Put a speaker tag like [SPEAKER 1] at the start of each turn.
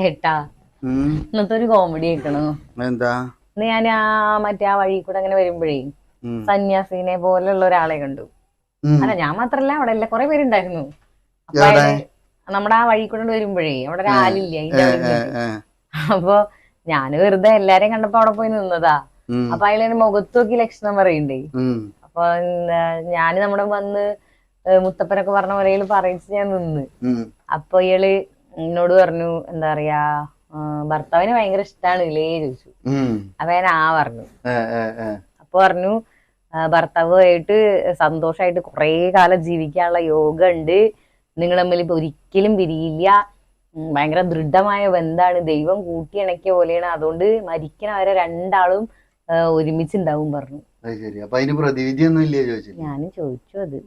[SPEAKER 1] ഏട്ടാ ഇന്നത്തെ ഒരു കോമഡി കേൾക്കണോ?
[SPEAKER 2] എന്താ?
[SPEAKER 1] ഇന്ന് ഞാൻ മറ്റേ വഴി കൂടെ അങ്ങനെ വരുമ്പോഴേ സന്യാസിനെ പോലെയുള്ള ഒരാളെ കണ്ടു. അല്ല ഞാൻ മാത്രല്ല, അവിടെ എല്ലാം കുറെ പേരുണ്ടായിരുന്നു. അപ്പൊ നമ്മുടെ ആ വഴി കൂടെ വരുമ്പോഴേ അവിടെ ഒരാളില്ല അതിന്റെ. അപ്പൊ ഞാന് വെറുതെ എല്ലാരെയും കണ്ടപ്പോ അവിടെ പോയി നിന്നതാ. അപ്പൊ അതിലൊരു മുഖത്ത് നോക്കി ലക്ഷണം പറയണ്ടേ. അപ്പൊ ഞാന് നമ്മുടെ വന്ന് മുത്തപ്പനൊക്കെ പറഞ്ഞ പോലെ പറയിച്ച് ഞാൻ നിന്ന്. അപ്പൊ ഇയാള് എന്നോട് പറഞ്ഞു, എന്താ പറയാ, ഭർത്താവിന് ഭയങ്കര ഇഷ്ടാണ് ഇല്ലേ ചോദിച്ചു. അപ്പൊ ഞാൻ പറഞ്ഞു. അപ്പൊ പറഞ്ഞു, ഭർത്താവുമായിട്ട് സന്തോഷമായിട്ട് കുറെ കാലം ജീവിക്കാനുള്ള യോഗ ഉണ്ട്, നിങ്ങൾ തമ്മിൽ ഇപ്പൊ ഒരിക്കലും പിരിയില്ല, ഭയങ്കര ദൃഢമായ ബന്ധാണ്, ദൈവം കൂട്ടിയിണക്കിയ പോലെയാണ്, അതുകൊണ്ട് മരിക്കണവരെ രണ്ടാളും ഒരുമിച്ചുണ്ടാവും പറഞ്ഞു. ഞാനും ചോദിച്ചു അത്.